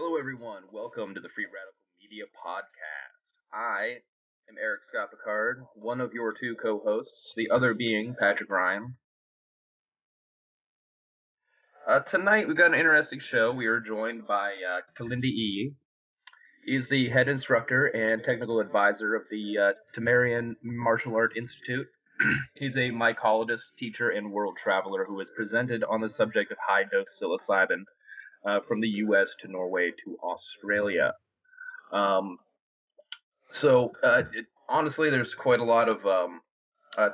Hello, everyone. Welcome to the Free Radical Media Podcast. I am Eric Scott Picard, one of your two co-hosts, the other being Patrick Ryan. Tonight, we've got an interesting show. We are joined by Kilindi Iyi. He's the head instructor and technical advisor of the Tamarian Martial Art Institute. He's a mycologist, teacher, and world traveler who has presented on the subject of high-dose psilocybin from the U.S. to Norway to Australia. Honestly, there's quite a lot of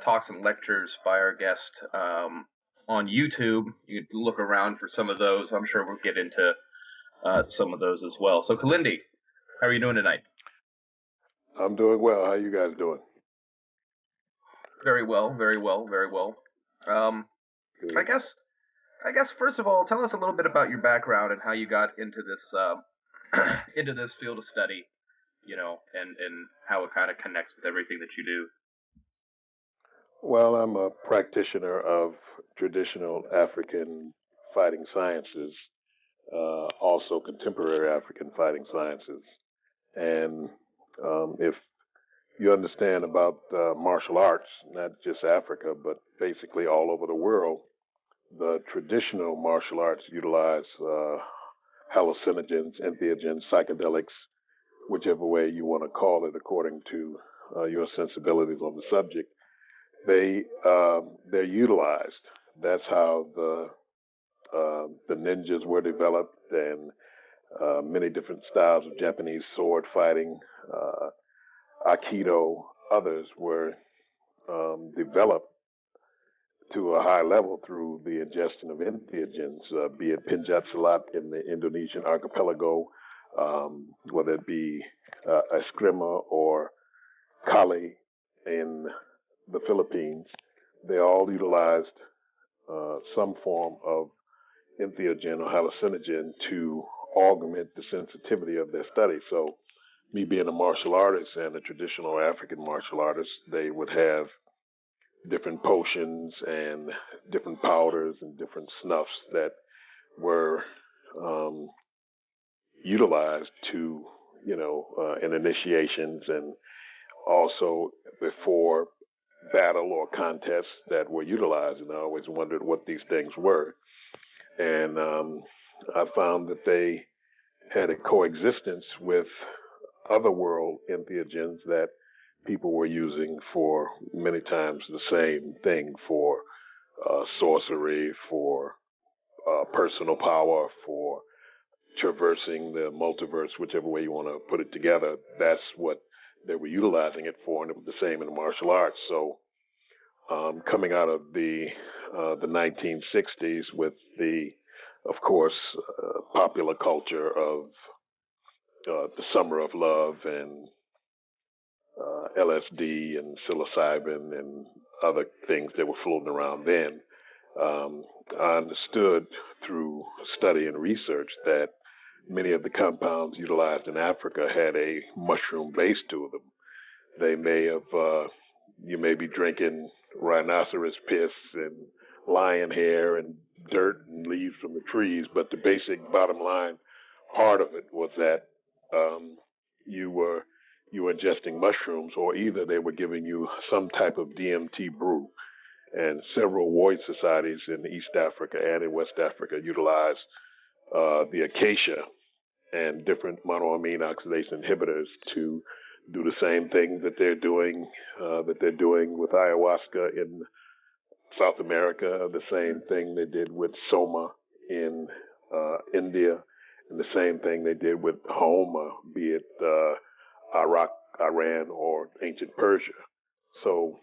talks and lectures by our guest on YouTube. You can look around for some of those. I'm sure we'll get into some of those as well. So, Kilindi, how are you doing tonight? I'm doing well. How are you guys doing? Very well, very well, very well. I guess first of all, tell us a little bit about your background and how you got into this into this field of study, and how it kind of connects with everything that you do. Well, I'm a practitioner of traditional African fighting sciences, also contemporary African fighting sciences. And if you understand about martial arts, not just Africa, but basically all over the world, the traditional martial arts utilize hallucinogens, entheogens, psychedelics, whichever way you want to call it, according to your sensibilities on the subject. They're utilized. That's how the ninjas were developed, and many different styles of Japanese sword fighting, Aikido, others were developed to a high level through the ingestion of entheogens, be it Penjat Salat in the Indonesian archipelago, whether it be Eskrima or Kali in the Philippines. They all utilized some form of entheogen or hallucinogen to augment the sensitivity of their study. So, me being a martial artist and a traditional African martial artist, they would have different potions and different powders and different snuffs that were utilized to, in initiations and also before battle or contests that were utilized. And I always wondered what these things were. And I found that they had a coexistence with other world entheogens that people were using for many times the same thing, for sorcery, for personal power, for traversing the multiverse, whichever way you want to put it together. That's what they were utilizing it for, and it was the same in the martial arts. So coming out of the 1960s with the, of course, popular culture of the Summer of Love and LSD and psilocybin and other things that were floating around then, I understood through study and research that many of the compounds utilized in Africa had a mushroom base to them. They may have, you may be drinking rhinoceros piss and lion hair and dirt and leaves from the trees, but the basic bottom line part of it was that you were ingesting mushrooms, or either they were giving you some type of DMT brew. And several warrior societies in East Africa and in West Africa utilize the acacia and different monoamine oxidase inhibitors to do the same thing that they're doing with ayahuasca in South America, the same thing they did with soma in India, and the same thing they did with homa, be it Iraq, Iran, or ancient Persia. So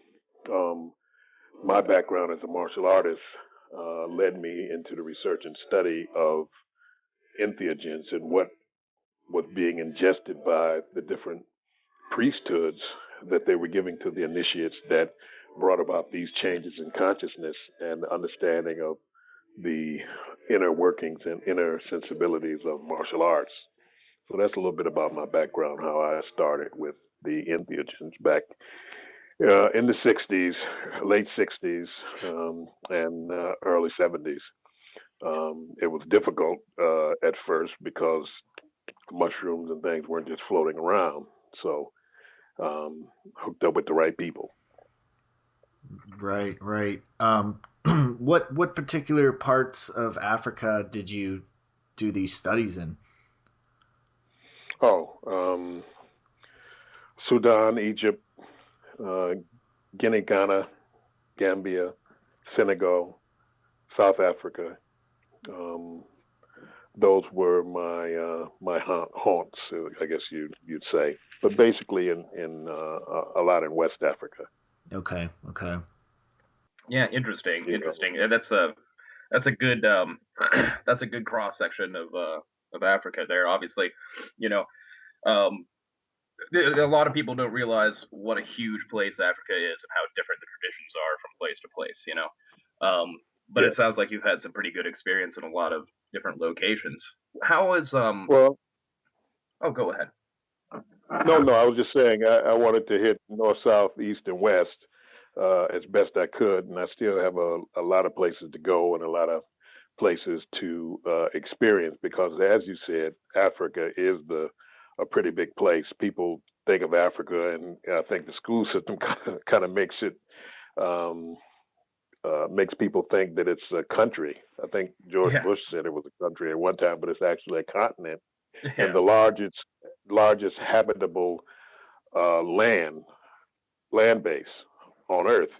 my background as a martial artist led me into the research and study of entheogens and what was being ingested by the different priesthoods that they were giving to the initiates that brought about these changes in consciousness and understanding of the inner workings and inner sensibilities of martial arts. So that's a little bit about my background, how I started with the entheogens back in the 60s, late 60s, and early 70s. It was difficult at first because mushrooms and things weren't just floating around. So hooked up with the right people. Right, right. What particular parts of Africa did you do these studies in? Oh, Sudan, Egypt, uh, Guinea, Ghana, Gambia, Senegal, South Africa. Um, those were my haunts, I guess you'd say. But basically, in a lot in West Africa. Okay, okay. Yeah, interesting, You know, interesting. That's a good that's a good cross section of Africa there. Obviously, you know, um, a lot of people don't realize what a huge place Africa is and how different the traditions are from place to place. But yeah. it sounds like you've had some pretty good experience in a lot of different locations. How is Well, Oh, go ahead. no, no. I was just saying I wanted to hit north, south, east, and west as best I could, and I still have a lot of places to go and a lot of places to experience because, as you said, Africa is the a pretty big place. People think of Africa, and I think the school system kind of makes it um, makes people think that it's a country. I think George Yeah, Bush said it was a country at one time, but it's actually a continent, and yeah, the largest habitable land base on Earth.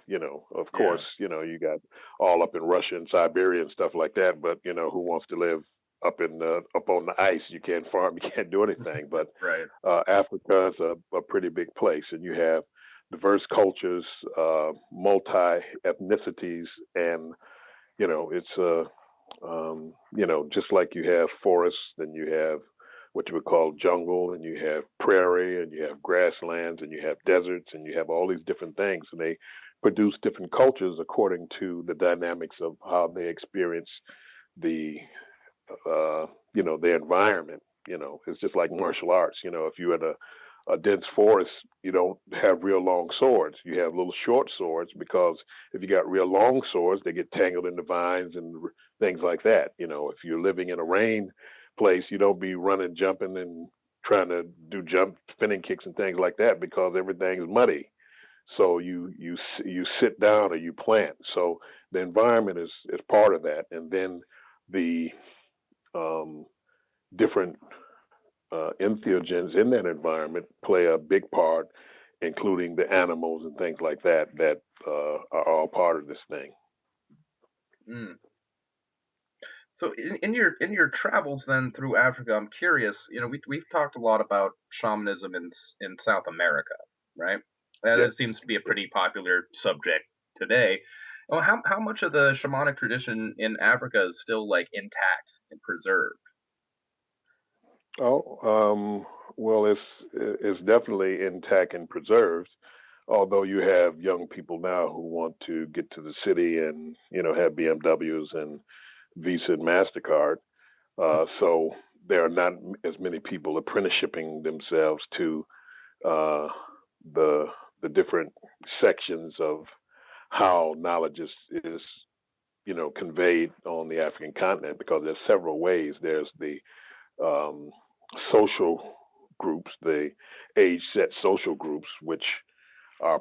Of course, yeah. you got all up in Russia and Siberia and stuff like that. But who wants to live up on the ice? You can't farm, you can't do anything. But Right. Africa is a pretty big place, and you have diverse cultures, multi ethnicities, and it's just like you have forests, then you have what you would call jungle, and you have prairie, and you have grasslands, and you have deserts, and you have all these different things, and they produce different cultures according to the dynamics of how they experience the their environment. It's just like martial arts. If you're in a dense forest, you don't have real long swords. You have little short swords because if you got real long swords, they get tangled in the vines and things like that. If you're living in a rain place, you don't be running, jumping, and trying to do jump spinning kicks and things like that because everything's muddy. So you sit down or you plant. So the environment is part of that, and then the um, different entheogens in that environment play a big part, including the animals and things like that that are all part of this thing. Mm. So in your travels then through Africa, I'm curious. We've talked a lot about shamanism in South America, right? Yeah. That seems to be a pretty popular subject today. Well, how much of the shamanic tradition in Africa is still like intact and preserved? Oh, well, it's definitely intact and preserved. Although you have young people now who want to get to the city and have BMWs and Visa and Mastercard, so there are not as many people apprenticeshipping themselves to uh, the the different sections of how knowledge is conveyed on the African continent because there's several ways. There's the um, social groups, the age set social groups, which are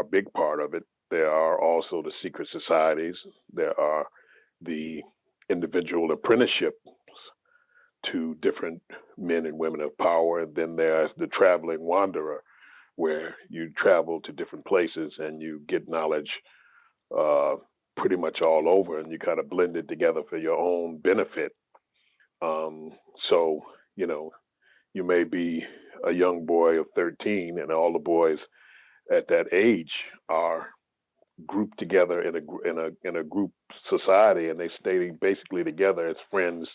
a big part of it. There are also the secret societies. There are the individual apprenticeships to different men and women of power. And then there's the traveling wanderer, where you travel to different places and you get knowledge uh, pretty much all over, and you kind of blend it together for your own benefit. Um, so, you know, you may be a young boy of 13, and all the boys at that age are grouped together in a group society, and they stay basically together as friends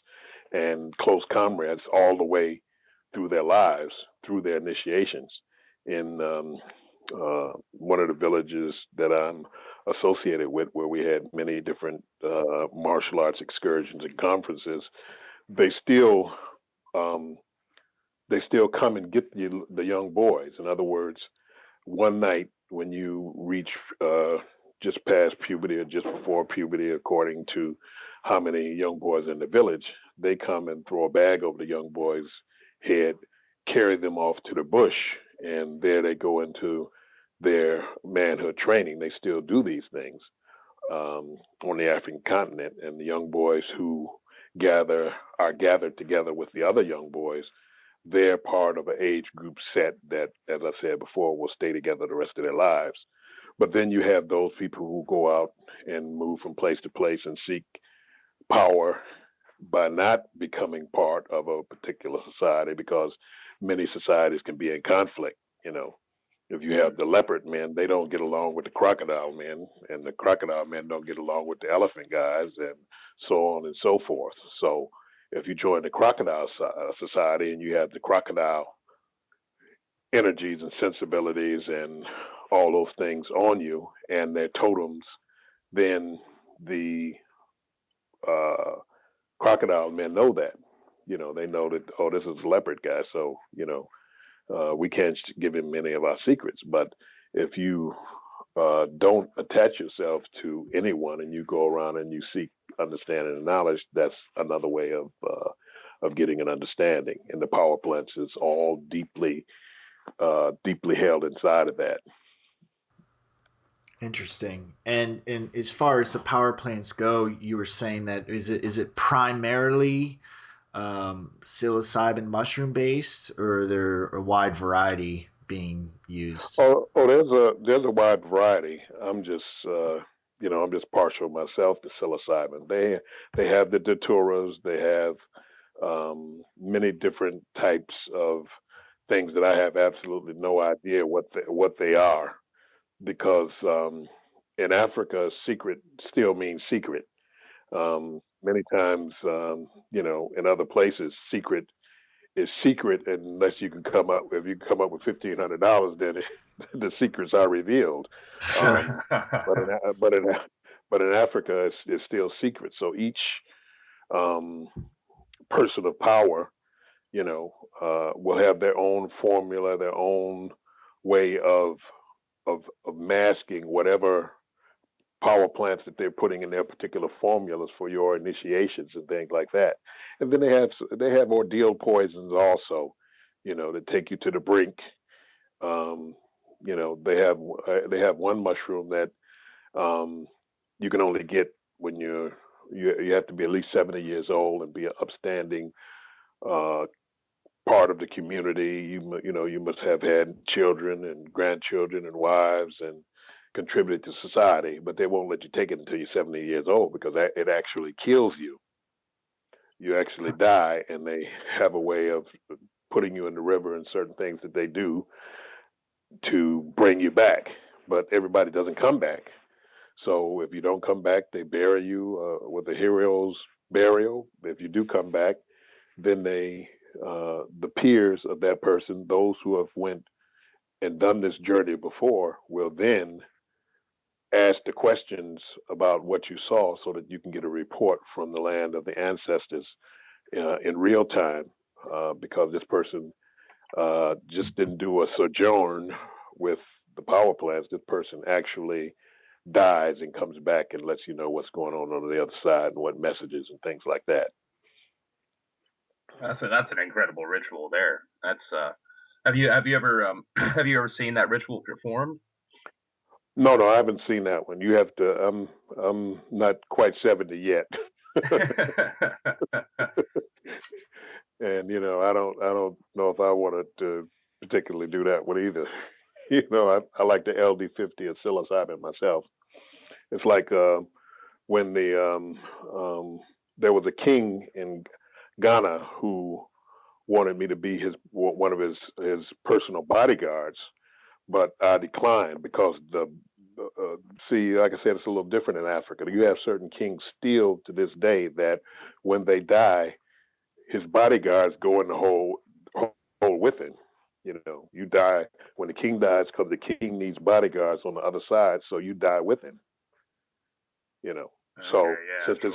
and close comrades all the way through their lives, through their initiations. In one of the villages that I'm associated with, where we had many different martial arts excursions and conferences, they still um, they still come and get the young boys. In other words, one night when you reach uh, just past puberty or just before puberty, according to how many young boys in the village, they come and throw a bag over the young boys head, carry them off to the bush, and there they go into their manhood training. They still do these things on the African continent, and the young boys who are gathered together with the other young boys. They're part of an age group set that, as I said before, will stay together the rest of their lives. But then you have those people who go out and move from place to place and seek power by not becoming part of a particular society, because many societies can be in conflict. You know, if you have the leopard men, they don't get along with the crocodile men, and the crocodile men don't get along with the elephant guys, and so on and so forth. So if you join the crocodile society and you have the crocodile energies and sensibilities and all those things on you and their totems, then the uh, crocodile men know that. You know, they know that, oh, this is a leopard guy, so, we can't give him many of our secrets. But if you don't attach yourself to anyone and you go around and you seek understanding and knowledge, that's another way of getting an understanding. And the power plants is all deeply held inside of that. Interesting. And as far as the power plants go, you were saying that is it primarily psilocybin mushroom based, or are there a wide variety being used? Oh, there's a wide variety. I'm just partial myself to psilocybin. They have the daturas. They have many different types of things that I have absolutely no idea what they are, because in Africa, secret still means secret. Many times, in other places, secret is secret unless you can come up. If you come up with $1,500, then the secrets are revealed. Sure. But in but in but in Africa, it's still secret. So each um, person of power, will have their own formula, their own way of masking whatever power plants that they're putting in their particular formulas for your initiations and things like that. And then they have ordeal poisons also, that take you to the brink. Um, they have one mushroom that um, you can only get when you have to be at least 70 years old and be an upstanding uh, part of the community. You must have had children and grandchildren and wives and contributed to society, but they won't let you take it until you're 70 years old, because it actually kills you. You actually die, and they have a way of putting you in the river and certain things that they do to bring you back. But everybody doesn't come back. So if you don't come back, they bury you with a hero's burial. If you do come back, then the peers of that person, those who have went and done this journey before, will then ask the questions about what you saw, so that you can get a report from the land of the ancestors in real time, because this person just didn't do a sojourn with the power plants. This person actually dies and comes back and lets you know what's going on the other side and what messages and things like that. That's an incredible ritual there. That's have you ever have you ever seen that ritual performed? No, I haven't seen that one. You have to. I'm not quite 70 yet, and I don't know if I wanted to particularly do that one either. I like the LD50 of psilocybin myself. It's like when there was a king in Ghana who wanted me to be one of his personal bodyguards, but I declined because see, like I said, it's a little different in Africa. You have certain kings still to this day that when they die, his bodyguards go in the hole with him. You die when the king dies, because the king needs bodyguards on the other side, so you die with him. You know, so Okay, yeah, since sure.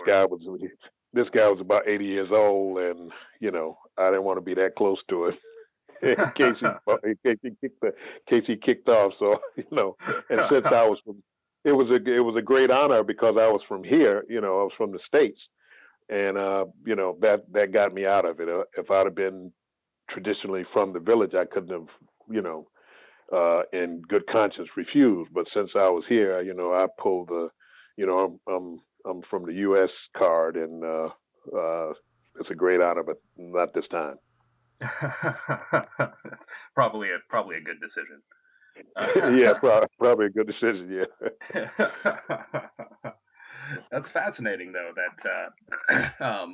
this guy was about 80 years old, and I didn't want to be that close to him in case he kicked off. So and since I was from, it was a great honor because I was from here. I was from the States, and that got me out of it. If I'd have been traditionally from the village, I couldn't have, in good conscience refused. But since I was here, I pulled the, I'm from the U.S. card, and it's a great honor, but not this time. probably a good decision. Yeah, probably a good decision. Yeah. That's fascinating, though. That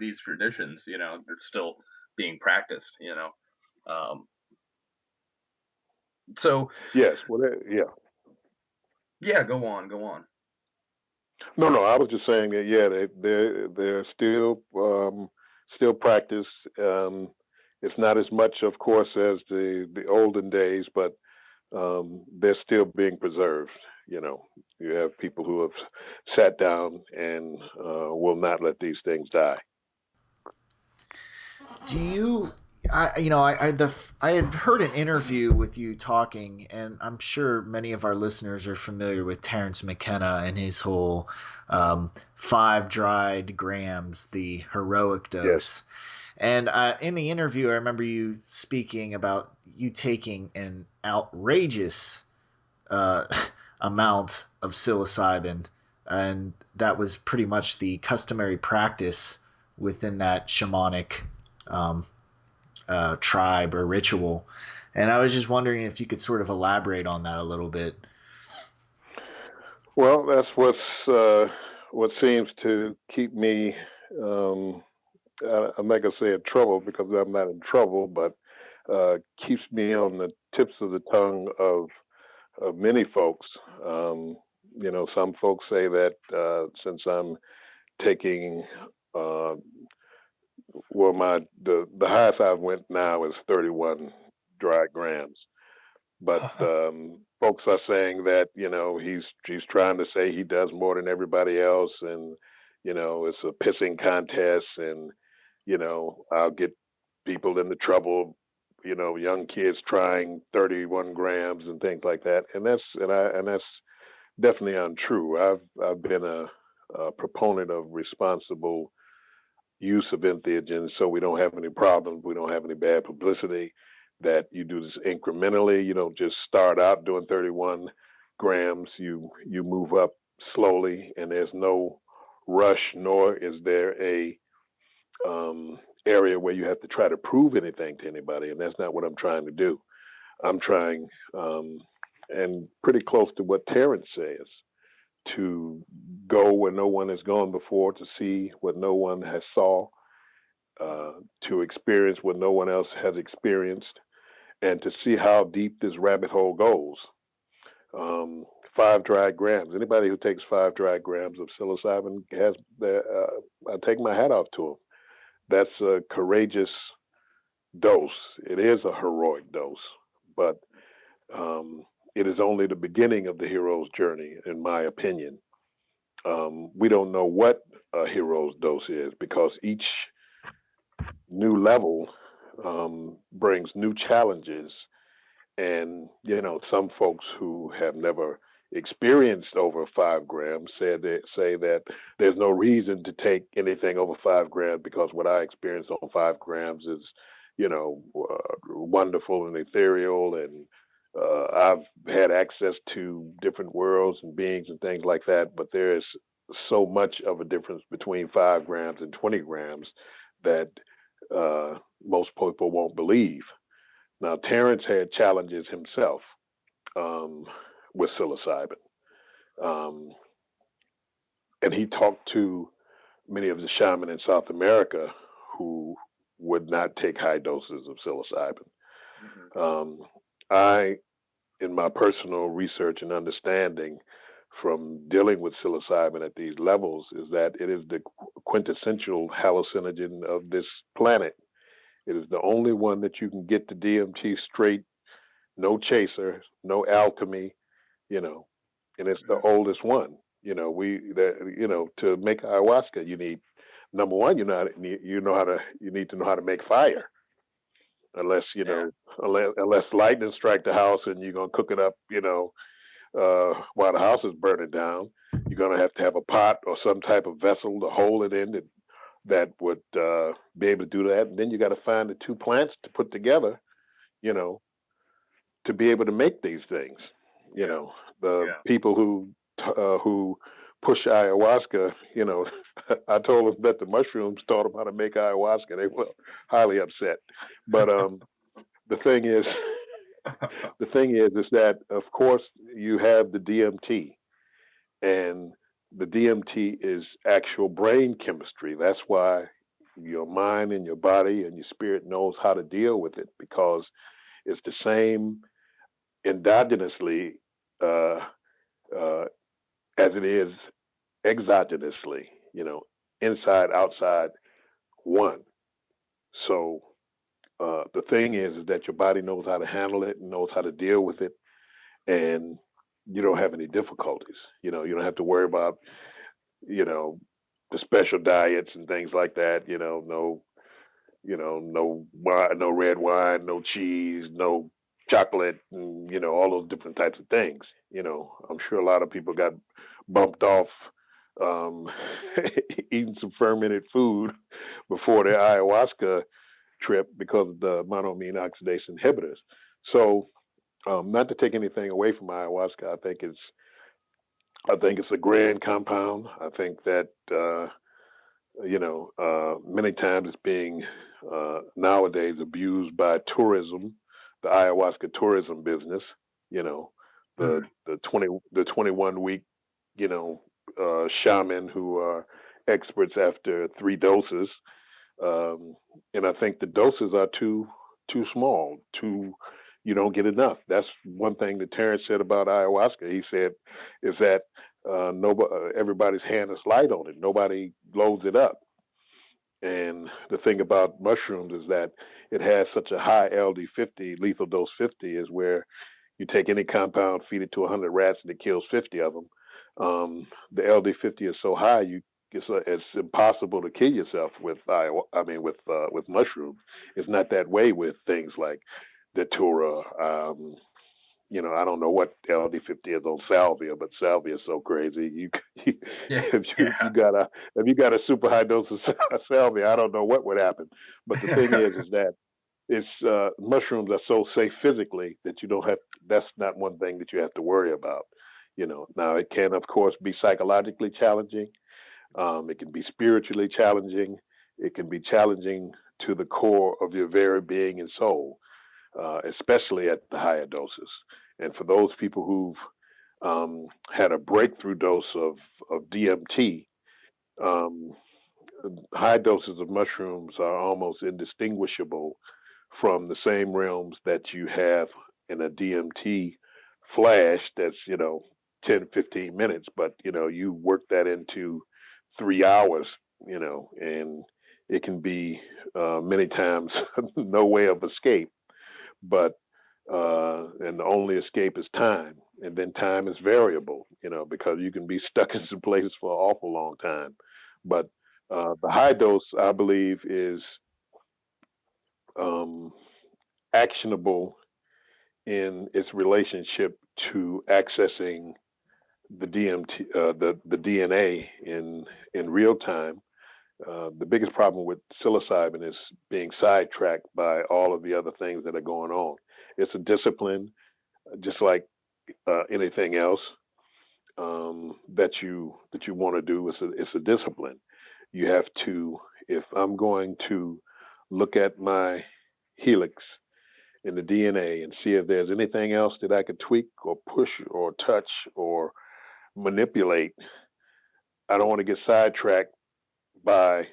these traditions, they're still being practiced. So Yes. Well, yeah. yeah, go on. No. I was just saying that. Yeah, they're still practiced. It's not as much, of course, as the olden days, but they're still being preserved. You have people who have sat down and will not let these things die. Do you? I had heard an interview with you talking, and I'm sure many of our listeners are familiar with Terence McKenna and his whole 5 dried grams, the heroic dose. Yes. And in the interview, I remember you speaking about you taking an outrageous amount of psilocybin, and that was pretty much the customary practice within that shamanic tribe or ritual. And I was just wondering if you could sort of elaborate on that a little bit. Well, that's what seems to keep me. I'm not gonna say in trouble because I'm not in trouble, but keeps me on the tips of the tongue of many folks. Some folks say that since I'm taking, the highest I've went now is 31 dry grams, but folks are saying that he's trying to say he does more than everybody else, and it's a pissing contest, and I'll get people into trouble, young kids trying 31 grams and things like that, and that's definitely untrue. I've been a proponent of responsible use of entheogens, so we don't have any problems, we don't have any bad publicity. That you do this incrementally. You don't just start out doing 31 grams. You move up slowly, and there's no rush, nor is there a area where you have to try to prove anything to anybody, and that's not what I'm trying to do. I'm trying, and pretty close to what Terence says, to go where no one has gone before, to see what no one has saw, to experience what no one else has experienced, and to see how deep this rabbit hole goes. 5 dry grams. Anybody who takes 5 dry grams of psilocybin has, I take my hat off to them. That's a courageous dose. It is a heroic dose, but it is only the beginning of the hero's journey, in my opinion. We don't know what a hero's dose is because each new level brings new challenges. And, some folks who have never experienced over 5 grams say that there's no reason to take anything over 5 grams because what I experienced on 5 grams is, wonderful and ethereal. And I've had access to different worlds and beings and things like that. But there is so much of a difference between 5 grams and 20 grams that most people won't believe. Now, Terence had challenges himself with psilocybin. And he talked to many of the shamans in South America who would not take high doses of psilocybin. Mm-hmm. I, in my personal research and understanding from dealing with psilocybin at these levels, is that it is the quintessential hallucinogen of this planet. It is the only one that you can get the DMT straight, no chaser, no alchemy, and it's the oldest one. To make ayahuasca, you need, number one, you need to know how to make fire. Unless unless lightning strike the house and you're gonna cook it up, while the house is burning down, you're gonna have to have a pot or some type of vessel to hold it in, that would be able to do that. And then you got to find the two plants to put together, you know, to be able to make these things. You know, the people who push ayahuasca, you know, I told them that the mushrooms taught them how to make ayahuasca. They were highly upset. But the thing is, is that of course you have the DMT, and the DMT is actual brain chemistry. That's why your mind and your body and your spirit knows how to deal with it, because it's the same endogenously uh, uh, as it is exogenously, you know, inside, outside, one. So the thing is that your body knows how to handle it and knows how to deal with it, and you don't have any difficulties. You know, you don't have to worry about, you know, the special diets and things like that. No wine, no red wine, no cheese, no chocolate, and, all those different types of things. I'm sure a lot of people got bumped off um, eating some fermented food before their ayahuasca trip because of the monoamine oxidase inhibitors. So, not to take anything away from ayahuasca, I think it's a grand compound. I think that many times it's being nowadays abused by tourism, the ayahuasca tourism business. You know, the 21 week shaman who are experts after 3 doses, and I think the doses are too small. You don't get enough. That's one thing that Terrence said about ayahuasca. He said is that everybody's hand is light on it. Nobody loads it up. And the thing about mushrooms is that it has such a high LD50, lethal dose 50, is where you take any compound, feed it to 100 rats, and it kills 50 of them. The LD50 is so high, it's impossible to kill yourself with with mushrooms. It's not that way with things like datura. I don't know what LD50 is on salvia, but salvia is so crazy. If you got a super high dose of salvia, I don't know what would happen. But the thing is that it's mushrooms are so safe physically that you don't have. That's not one thing that you have to worry about. Now it can of course be psychologically challenging. It can be spiritually challenging. It can be challenging to the core of your very being and soul, especially at the higher doses. And for those people who've had a breakthrough dose of DMT, um, high doses of mushrooms are almost indistinguishable from the same realms that you have in a DMT flash that's, 10, 15 minutes, but, you work that into 3 hours, and it can be many times no way of escape, but and the only escape is time, and then time is variable, because you can be stuck in some places for an awful long time. But the high dose, I believe, is um, actionable in its relationship to accessing the DMT, the DNA in real time. The biggest problem with psilocybin is being sidetracked by all of the other things that are going on. It's a discipline, just like anything else that you want to do. It's a discipline. You have to. If I'm going to look at my helix in the DNA and see if there's anything else that I could tweak or push or touch or manipulate, I don't want to get sidetracked by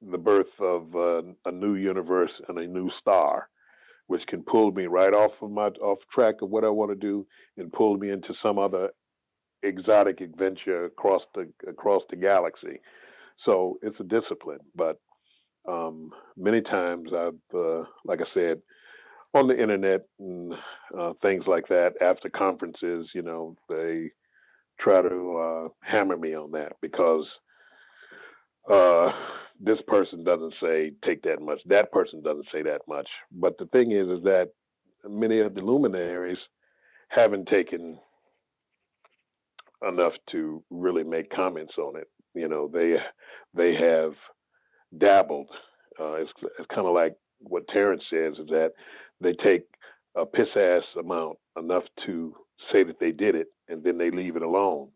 the birth of a new universe and a new star, which can pull me right off track of what I want to do and pull me into some other exotic adventure across the galaxy. So it's a discipline, but many times like I said, on the internet and things like that, after conferences, they try to hammer me on that because uh, this person doesn't say take that much, that person doesn't say that much. But the thing is that many of the luminaries haven't taken enough to really make comments on it. They have dabbled. It's kind of like what Terrence says is that they take a piss ass amount enough to say that they did it, and then they leave it alone.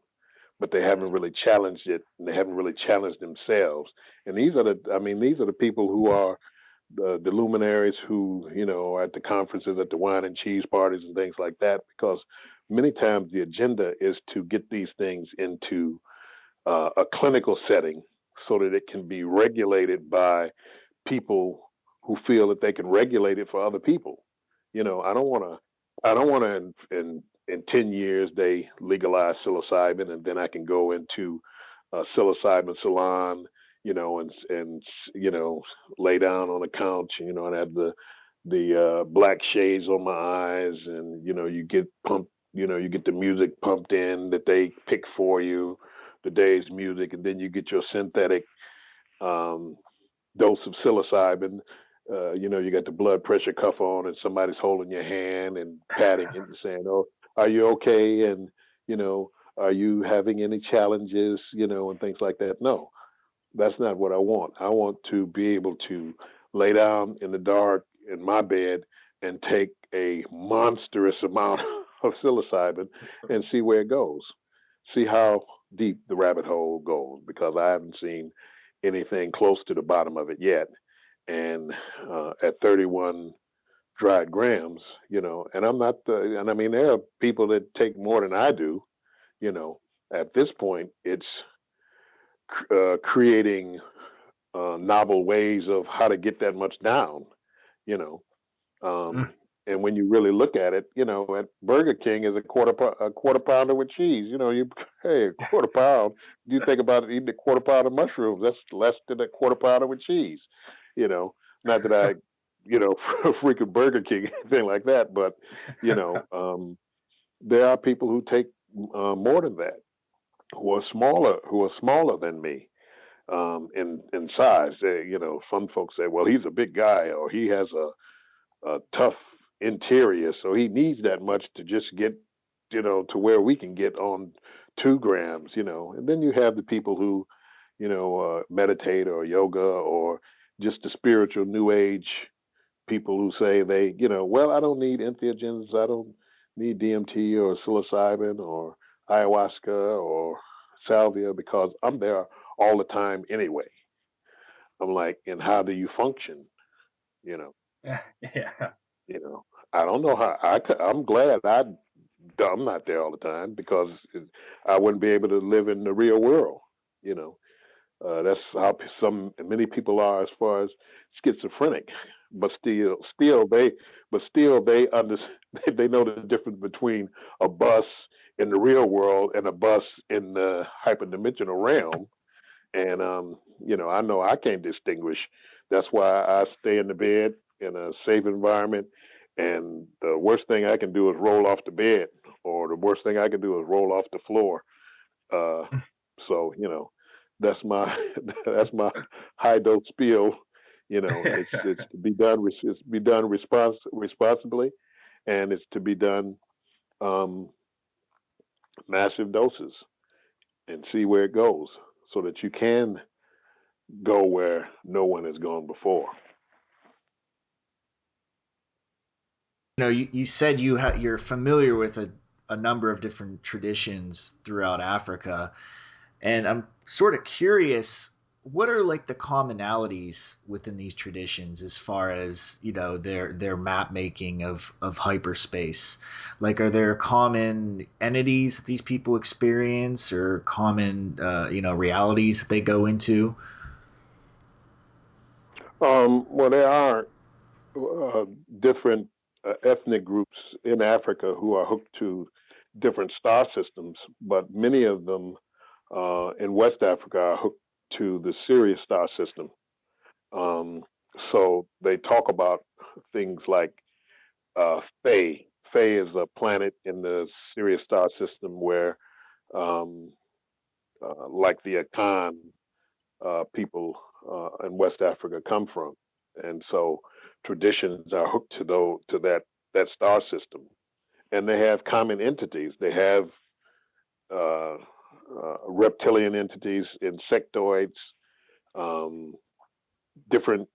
But they haven't really challenged it, and they haven't really challenged themselves. And these are the people who are the luminaries who, are at the conferences, at the wine and cheese parties and things like that, because many times the agenda is to get these things into a clinical setting so that it can be regulated by people who feel that they can regulate it for other people. I don't want to in 10 years they legalize psilocybin and then I can go into a psilocybin salon, and lay down on the couch, and have the black shades on my eyes, and you get pumped, you get the music pumped in that they pick for you, the day's music, and then you get your synthetic um, dose of psilocybin. You got the blood pressure cuff on, and somebody's holding your hand and patting it and saying, "Oh, are you okay?" And you know, are you having any challenges? And things like that. No, that's not what I want. I want to be able to lay down in the dark in my bed and take a monstrous amount of psilocybin and see where it goes. See how deep the rabbit hole goes, because I haven't seen anything close to the bottom of it yet. And at 31 dried grams, and and I mean, there are people that take more than I do, you know. At this point, it's creating novel ways of how to get that much down, you know. Um, and when you really look at it, at Burger King is a quarter pounder with cheese. You hey, a quarter pound. You think about it, eating a quarter pound of mushrooms. That's less than a quarter pounder with cheese. You know, not that I, freaking Burger King, anything like that, but there are people who take more than that, who are smaller than me in size. Some folks say, well, he's a big guy, or he has a tough interior, so he needs that much to just get, to where we can get on 2 grams. And then you have the people who, meditate or yoga or just the spiritual new age people who say they, well, I don't need entheogens, I don't need DMT or psilocybin or ayahuasca or salvia because I'm there all the time anyway. I'm like, and how do you function? You know, Yeah. Yeah. you know. I don't know how. I'm glad I'm not there all the time because I wouldn't be able to live in the real world. You know, that's how many people are as far as schizophrenic, but still they they know the difference between a bus in the real world and a bus in the hyperdimensional realm. And I know I can't distinguish. That's why I stay in the bed in a safe environment. And the worst thing I can do is roll off the bed, or the worst thing I can do is roll off the floor. Uh, so that's my that's my high dose spiel. It's to be done. It's to be done responsibly, and it's to be done um, massive doses and see where it goes, so that you can go where no one has gone before. You said you're familiar with a number of different traditions throughout Africa, and I'm sort of curious, what are like the commonalities within these traditions as far as their map making of hyperspace? Like, are there common entities that these people experience, or common realities that they go into? Well, there are uh, different ethnic groups in Africa who are hooked to different star systems, but many of them in West Africa are hooked to the Sirius star system. Um, so they talk about things like Fae. Fae is a planet in the Sirius star system where, um, like the Akan people in West Africa come from, and so traditions are hooked to that star system, and they have common entities. They have reptilian entities, insectoids, um, different,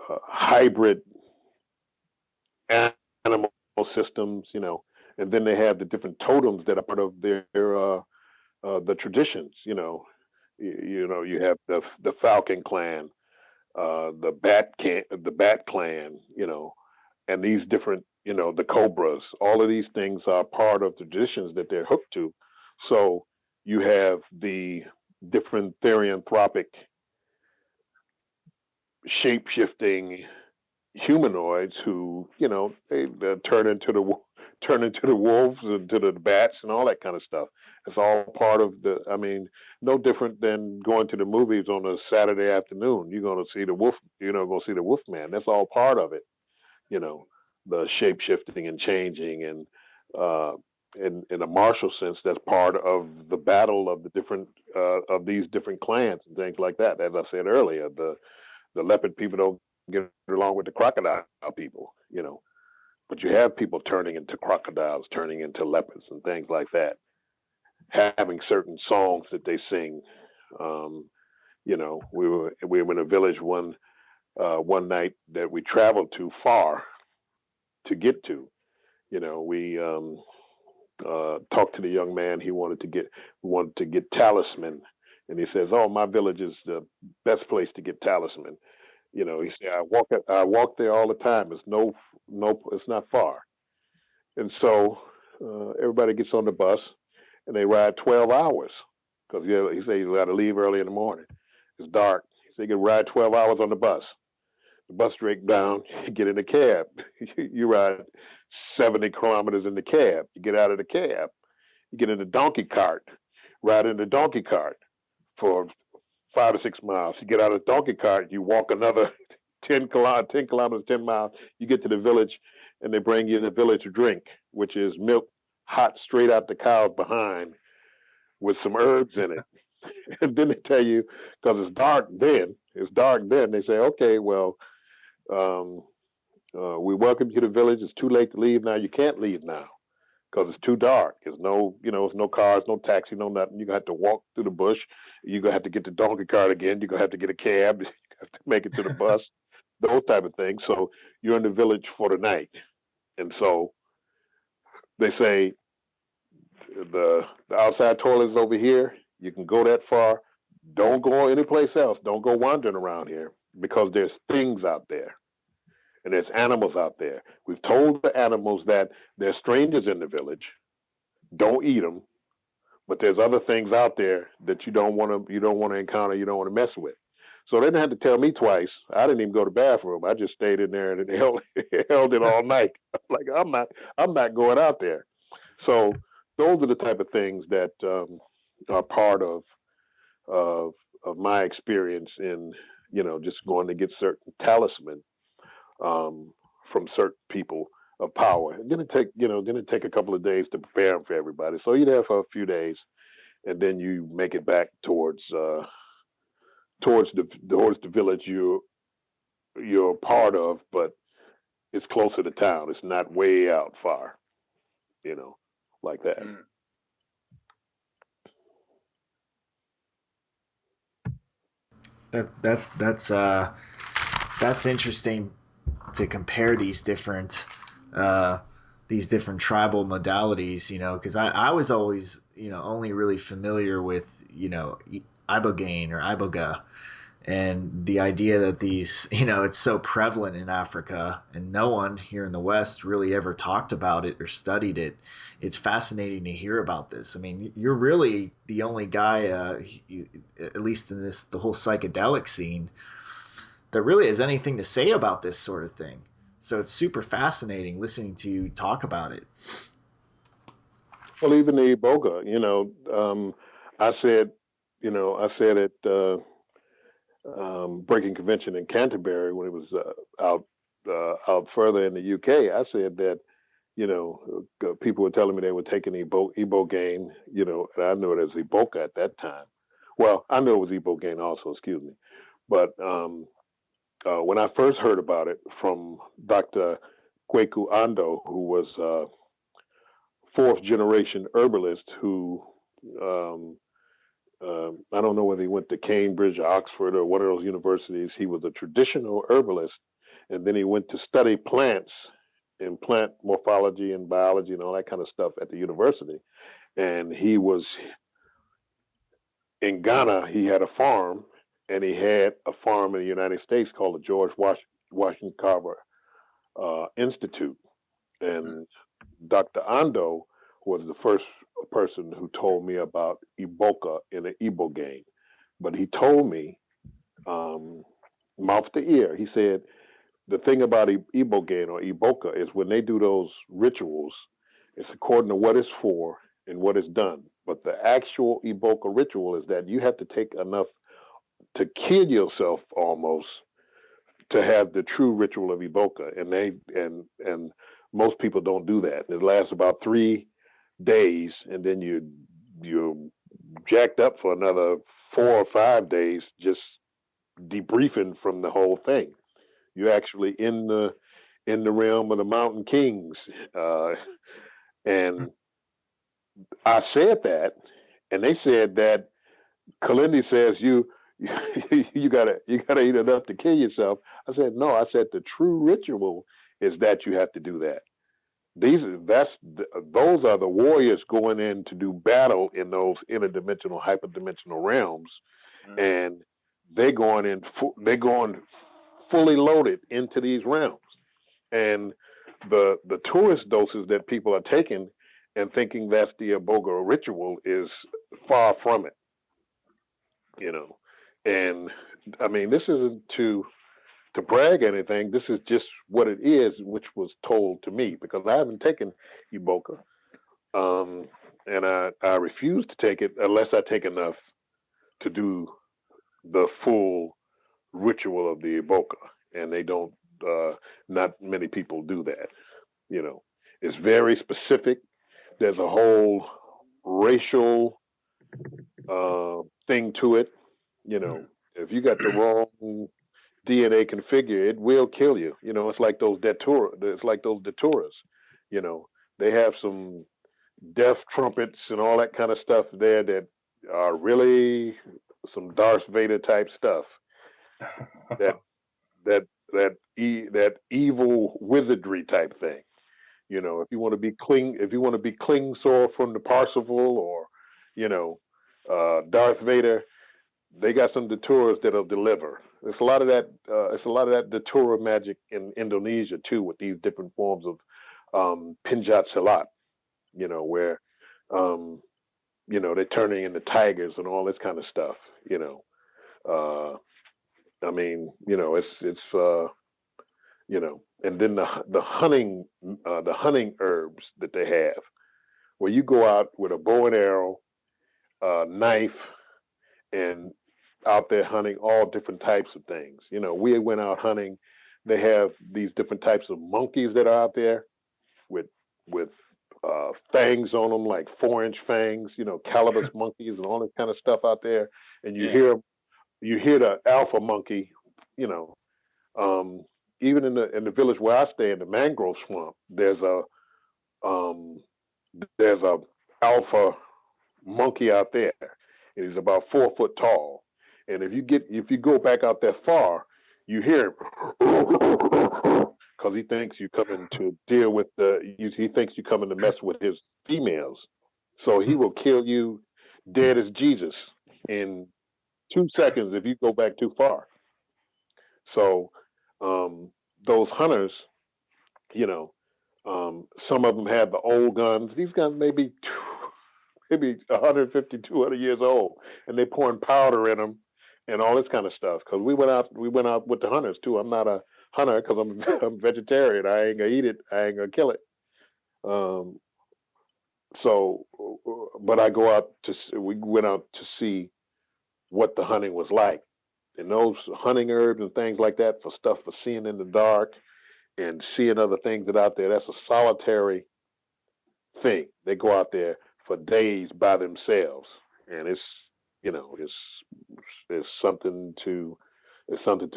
hybrid animal systems, and then they have the different totems that are part of their the traditions. You have the Falcon clan, the Bat clan, and these different, the Cobras. All of these things are part of traditions that they're hooked to. So you have the different therianthropic shape shifting humanoids who, they turn into the wolves and to the bats and all that kind of stuff. It's all part of the. I mean, no different than going to the movies on a Saturday afternoon. You're going to see the wolf. Going to see the wolf man. That's all part of it. You know, the shape shifting and changing, and in a martial sense, that's part of the battle of the different of these different clans and things like that. As I said earlier, the leopard people don't get along with the crocodile people, but you have people turning into crocodiles, turning into leopards, and things like that, having certain songs that they sing. Um, we were in a village one night that we traveled to far to get to. We talked to the young man. He wanted to get talisman, and he says, "Oh, my village is the best place to get talisman." He said, I walk there all the time. It's not far. And so everybody gets on the bus and they ride 12 hours because he said you got to leave early in the morning. It's dark. So you can ride 12 hours on the bus. The bus breaks down. You get in a cab. You ride 70 kilometers in the cab. You get out of the cab. You get in the donkey cart. Ride in the donkey cart for 5 to 6 miles. You get out of the donkey cart. You walk another 10 kilometers, 10 miles. You get to the village, and they bring you the village drink, which is milk hot straight out the cow's behind with some herbs in it. And then they tell you, because it's dark then, they say, okay, well, um, we welcome you to the village. It's too late to leave now. You can't leave now because it's too dark. There's no cars, no taxi, no nothing. You're going to have to walk through the bush. You're going to have to get the donkey cart again. You're going to have to get a cab. You have to make it to the bus, those type of things. So you're in the village for the night. And so they say the outside toilet is over here. You can go that far. Don't go anyplace else. Don't go wandering around here because there's things out there and there's animals out there. We've told the animals that there's strangers in the village. Don't eat them, but there's other things out there that you don't want to encounter. You don't want to mess with. So they didn't have to tell me twice. I didn't even go to the bathroom. I just stayed in there and held it all night. Like I'm not going out there. So those are the type of things that are part of of my experience in just going to get certain talisman um, from certain people of power. And then it take a couple of days to prepare them for everybody. So you're there for a few days, and then you make it back towards the village you're a part of, but it's closer to town. It's not way out far, you know, like that. Mm. That's interesting to compare these different tribal modalities, because I was always, only really familiar with, ibogaine or iboga, and the idea that these, it's so prevalent in Africa and no one here in the West really ever talked about it or studied it. It's fascinating to hear about this. I mean, you're really the only guy, at least in the whole psychedelic scene, that really has anything to say about this sort of thing. So it's super fascinating listening to you talk about it. Well, even the Iboga, I said, I said at Breaking Convention in Canterbury when it was out further in the UK. I said that people were telling me they were taking Ibogaine, and I knew it as Iboka at that time. Well, I knew it was Ibogaine also, excuse me. But when I first heard about it from Dr. Kweku Ando, who was fourth generation herbalist who um, I don't know whether he went to Cambridge or Oxford or one of those universities. He was a traditional herbalist, and then he went to study plants and plant morphology and biology and all that kind of stuff at the university. And he was in Ghana. He had a farm, and he had a farm in the United States called the George Washington Carver Institute. And Dr. Ando was the first person who told me about Iboka in the Igbo game. But he told me, mouth to ear, he said, the thing about Ibogaine or Iboka is when they do those rituals, it's according to what it's for and what is done. But the actual Iboka ritual is that you have to take enough to kill yourself almost to have the true ritual of Iboka. And most people don't do that. It lasts about 3 days, and then you're jacked up for another 4 or 5 days, just debriefing from the whole thing. You're actually in the realm of the mountain kings, and I said that, and they said that Kilindi says you gotta eat enough to kill yourself. I said no. I said the true ritual is that you have to do that. Those are the warriors going in to do battle in those interdimensional, hyperdimensional realms, and they're going fully loaded into these realms. And the tourist doses that people are taking and thinking that's the Aboga ritual is far from it, you know. And I mean, this isn't to brag anything. This is just what it is, which was told to me because I haven't taken Iboga, and I refuse to take it unless I take enough to do the full ritual of the Iboga, and they don't. Not many people do that. You know, it's very specific. There's a whole racial thing to it. You know, if you got the wrong DNA configure, it will kill you. You know, it's like those datura. It's like those daturas. You know, they have some death trumpets and all that kind of stuff there that are really some Darth Vader type stuff. That that evil wizardry type thing. You know, if you want to be Klingsor from the Parsifal, or you know, Darth Vader, they got some Daturas that'll deliver. There's a lot of that. It's a lot of that Datura magic in Indonesia too, with these different forms of Pinjat Silat. You know, where they're turning into tigers and all this kind of stuff. You know, I mean, and then the hunting herbs that they have, where you go out with a bow and arrow, knife, and out there hunting all different types of things. You know, we went out hunting. They have these different types of monkeys that are out there with with fangs on them, like 4-inch fangs. You know, Calibus monkeys and all this kind of stuff out there. And you hear the alpha monkey. You know, um, even in the village where I stay in the mangrove swamp, um, there's a alpha monkey out there, and he's about 4 foot tall. And if you go back out that far, you hear him because he thinks you're coming to deal with he thinks you're coming to mess with his females. So he will kill you dead as Jesus in 2 seconds if you go back too far. So those hunters, you know, some of them have the old guns. These guns maybe 150, 200 years old, and they pouring powder in them and all this kind of stuff. Because we went out with the hunters too. I'm not a hunter because I'm vegetarian. I ain't gonna eat it. I ain't gonna kill it. Um, so, but we went out to see what the hunting was like, and those hunting herbs and things like that for stuff for seeing in the dark and seeing other things that out there. That's a solitary thing. They go out there for days by themselves, and it's something to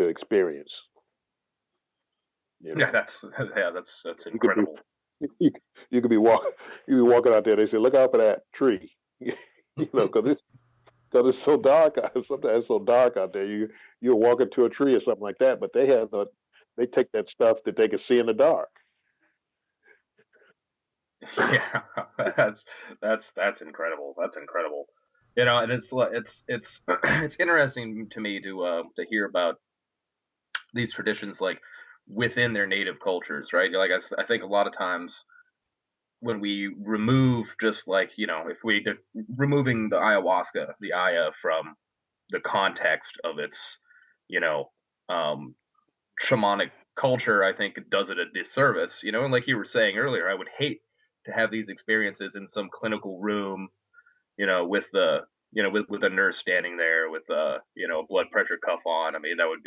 experience. You know? That's incredible. You could be walking out there. They say, look out for that tree, because because it's so dark. Sometimes it's so dark out there. You're walking to a tree or something like that, but they take that stuff that they can see in the dark. Yeah, that's incredible. That's incredible. You know, and it's it's interesting to me to hear about these traditions like within their native cultures, right? Like I think a lot of times when we remove just like if we removing the ayahuasca, the aya from the context of its you know um, shamanic culture, I think it does it a disservice. And like you were saying earlier, I would hate to have these experiences in some clinical room, with the with a nurse standing there with blood pressure cuff on. I mean, that would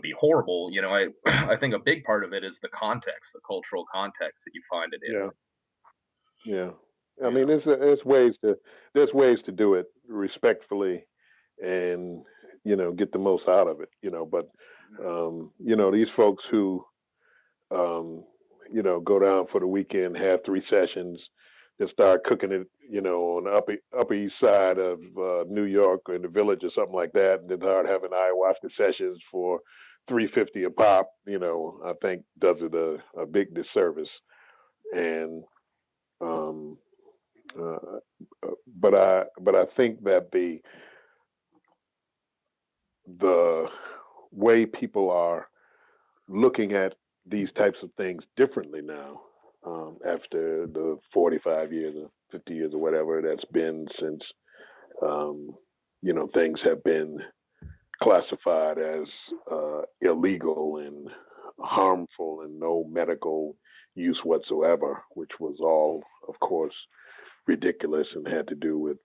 be horrible. I I think a big part of it is the context, the cultural context that you find it in. Yeah, yeah. I You mean, know. there's ways to do it respectfully, and get the most out of it. But these folks who um, go down for the weekend, have 3 sessions, then start cooking it, on the upper east side of New York or in the village or something like that, and then start having ayahuasca sessions for $350 a pop. I think does it a big disservice. And um, uh, but I think that the way people are looking at these types of things differently now, after the 45 years or 50 years or whatever that's been since, um, things have been classified as illegal and harmful and no medical use whatsoever, which was all, of course, ridiculous and had to do with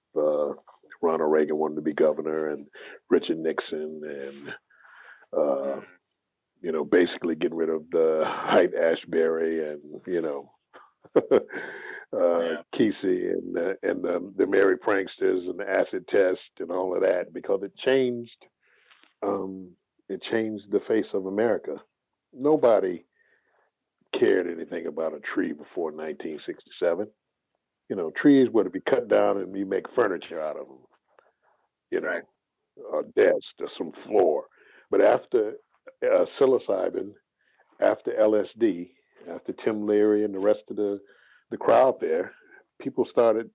Ronald Reagan wanting to be governor and Richard Nixon and uh, basically getting rid of the Height Ashbury and Yeah. Kesey and the Merry Pranksters and the acid test and all of that because um, it changed the face of America. Nobody cared anything about a tree before 1967. Trees were to be cut down and you make furniture out of them. You Right. know, a desk or some floor. But after psilocybin, after LSD, after Tim Leary and the rest of the crowd there, people started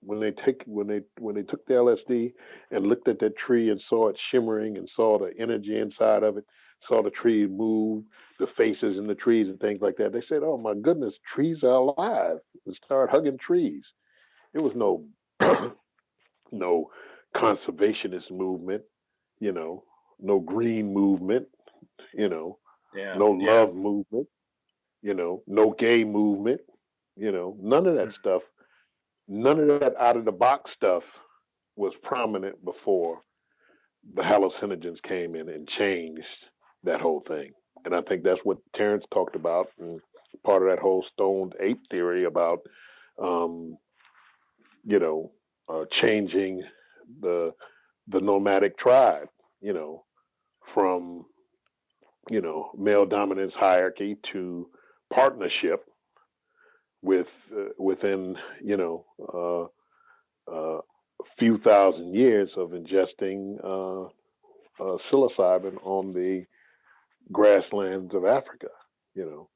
when they took the LSD and looked at that tree and saw it shimmering and saw the energy inside of it, saw the tree move, the faces in the trees and things like that. They said, "Oh my goodness, trees are alive!" And started hugging trees. There was no no conservationist movement, you know, no green movement, you know, Yeah. no Yeah. love movement, no gay movement, none of that Mhm. stuff, none of that out of the box stuff was prominent before the hallucinogens came in and changed that whole thing. And I think that's what Terrence talked about, and part of that whole stoned ape theory about, um, you know, changing the the nomadic tribe, you know, from male dominance hierarchy to partnership with within a few thousand years of ingesting psilocybin on the grasslands of Africa. You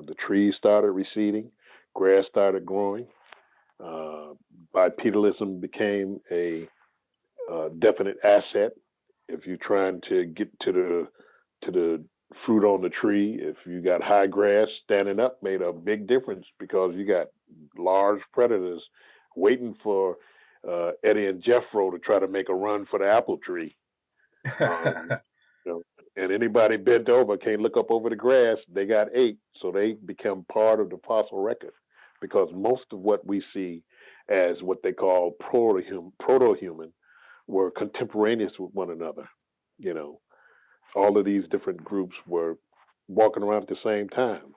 the trees started receding, grass started growing, uh, bipedalism became a definite asset. If you're trying to get to the fruit on the tree, if you got high grass, standing up made a big difference because you got large predators waiting for Eddie and Jeffro to try to make a run for the apple tree. Um, you know, and anybody bent over can't look up over the grass. They got ate, so they become part of the fossil record because most of what we see as what they call proto-human were contemporaneous with one another. You know, all of these different groups were walking around at the same time.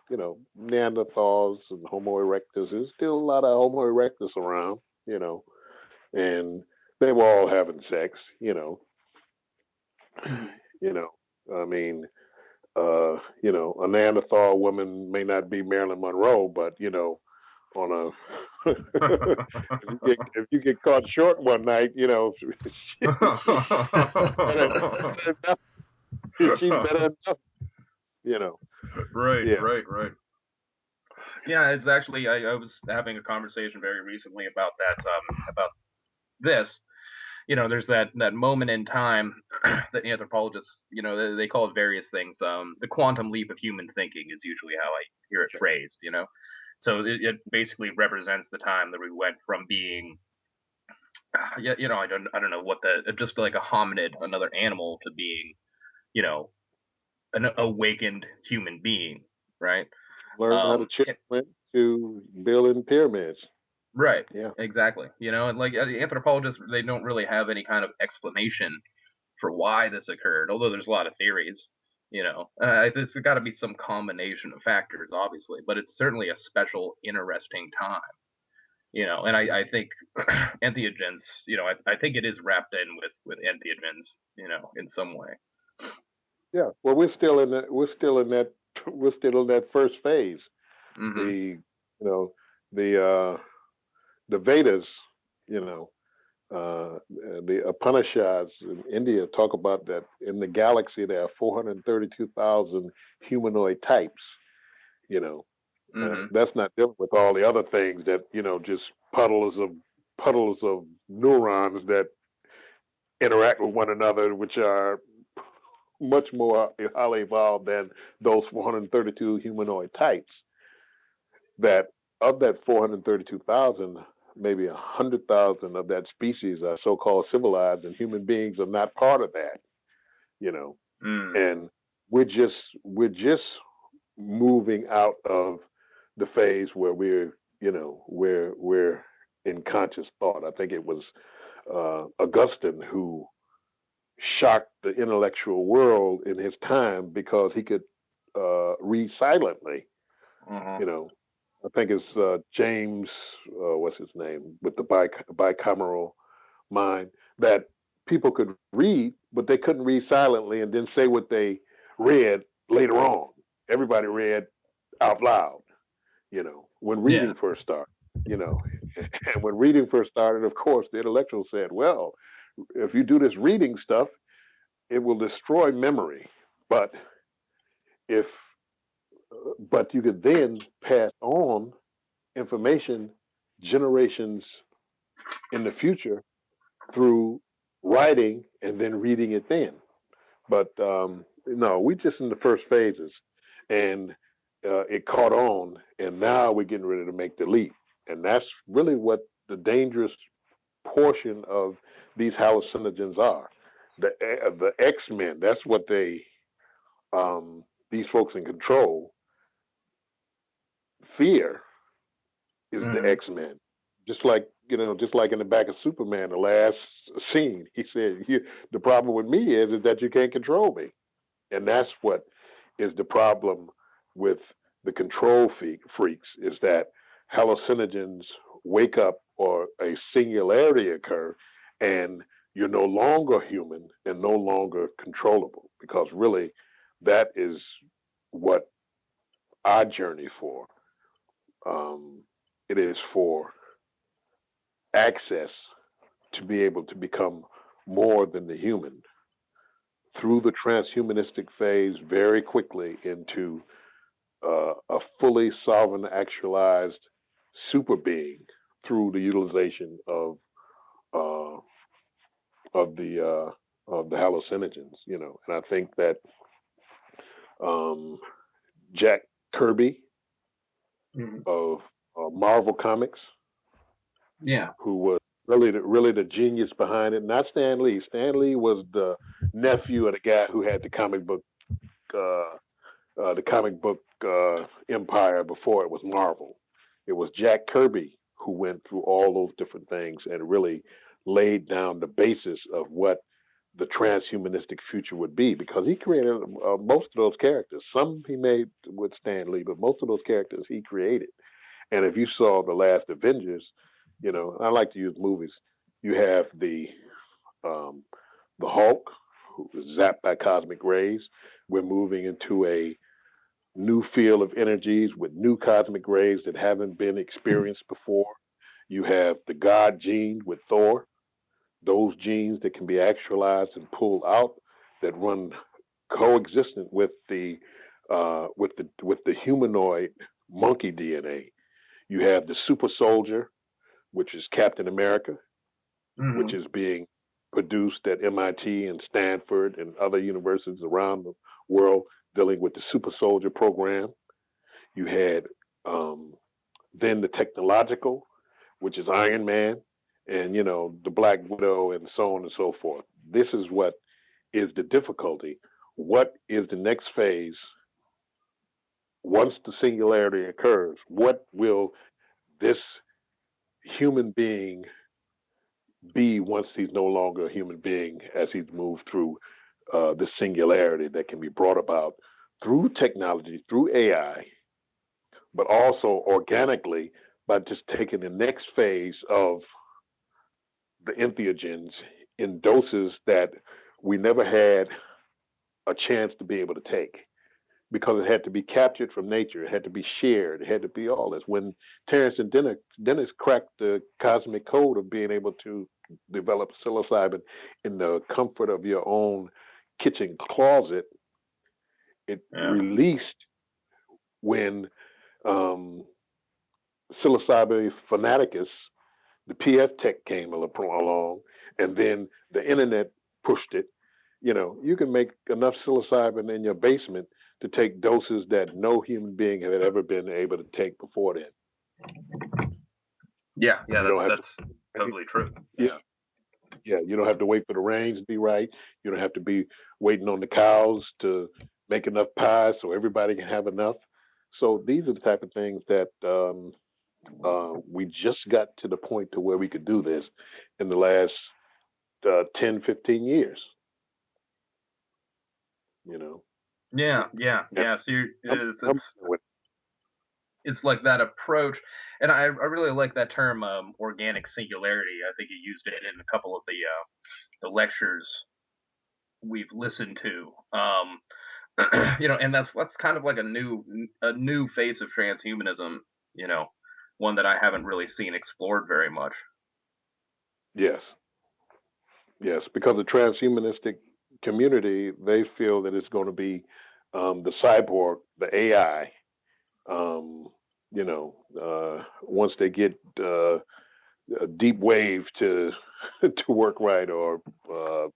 Neanderthals and Homo erectus. There's still a lot of Homo erectus around. You know, and they were all having sex. You know, I mean, a Neanderthal woman may not be Marilyn Monroe, but on a if you get caught short one night, you know, she's better, better enough. She's better enough, you know. Right, Yeah. right, right. Yeah, it's actually I was having a conversation very recently about that about this. You know, there's that moment in time that anthropologists, you know, they call it various things. The quantum leap of human thinking is usually how I hear it phrased. You know, so it basically represents the time that we went from being, yeah, you know, I don't know what the just like a hominid, another animal, to being, you know, an awakened human being, right? Learn how to chip Eh, to building pyramids. right, Yeah. exactly. You know, and like the anthropologists, they don't really have any kind of explanation for why this occurred, although there's a lot of theories. You know, it's got to be some combination of factors, obviously, but it's certainly a special, interesting time. You know, and I think entheogens, you know, I think it is wrapped in with entheogens, you know, in some way. Yeah. Well, we're still in that. We're still in that. We're still in that first phase. Mm-hmm. The, you know, the Vedas, you know, the Upanishads in India talk about that in the galaxy there are 432,000 humanoid types. You know, Mm-hmm. that's not dealing with all the other things that, you know, just puddles of neurons that interact with one another, which are much more highly evolved than those 432 humanoid types. That of that 432,000, maybe 100,000 of that species are so-called civilized, and human beings are not part of that. You know, Mm. and we're just moving out of the phase where we're in conscious thought. I think it was Augustine who shocked the intellectual world in his time because he could read silently. Uh-huh. You know, I think it's James, what's his name, with the bicameral mind, that people could read, but they couldn't read silently and then say what they read later on. Everybody read out loud, you know, when Yeah. reading first started, you know. And when reading first started, of course, the intellectuals said, well, if you do this reading stuff, it will destroy memory. But if, but you could then pass on information generations in the future through writing and then reading it then. But no, we just in the first phases, and it caught on, and now we're getting ready to make the leap, and that's really what the dangerous portion of these hallucinogens are. The X-Men. That's what these folks in control fear is the Mm-hmm. X-Men. Just like, you know, just like in the back of Superman, the last scene, he said, "The problem with me is that you can't control me," and that's what is the problem with the control freaks is that hallucinogens wake up or a singularity occur, and you're no longer human and no longer controllable, because really that is what our journey for. Um, it is for access to be able to become more than the human through the transhumanistic phase very quickly into a fully sovereign actualized super being through the utilization uh, of the hallucinogens, you know. And I think that um, Jack Kirby Mm-hmm. of Marvel Comics, Yeah. who was really the genius behind it. Not Stan Lee. Stan Lee was the nephew of the guy who had uh, the comic book empire before it was Marvel. It was Jack Kirby who went through all those different things and really laid down the basis of what the transhumanistic future would be, because he created most of those characters. Some he made with Stan Lee, but most of those characters he created. And if you saw the last Avengers, you know, I like to use movies. You have um, the Hulk, who was zapped by cosmic rays. We're moving into new field of energies with new cosmic rays that haven't been experienced before. You have the God gene with Thor, those genes that can be actualized and pulled out that run coexistent with the humanoid monkey DNA. You have the super soldier, which is Captain America, which is being produced at MIT and Stanford and other universities around the world dealing with the super soldier program. You had then the technological, which is Iron Man, and the Black Widow, and so on and so forth. This is what is the difficulty. What is the next phase once the singularity occurs? What will this human being be once he's no longer a human being as he's moved through the singularity that can be brought about through technology, through AI, but also organically by just taking the next phase of the entheogens in doses that we never had a chance to be able to take because it had to be captured from nature. It had to be shared. It had to be all this. When Terrence and Dennis cracked the cosmic code of being able to develop psilocybin in the comfort of your own kitchen closet, it released when psilocybin fanaticus, the PF tech came along, and then the internet pushed it. You can make enough psilocybin in your basement to take doses that no human being had ever been able to take before then. Yeah, that's totally true. Yeah, you don't have to wait for the rains to be right. You don't have to be waiting on the cows to make enough pies so everybody can have enough. So these are the type of things that we just got to the point to where we could do this in the last 10, 15 years. Yeah. So it's like that approach, and I really like that term, organic singularity. I think you used it in a couple of the lectures we've listened to. And that's kind of like a new face of transhumanism. One that I haven't really seen explored very much. Yes, because the transhumanistic community, they feel that it's going to be the cyborg, the AI. Once they get a deep wave to to work right, or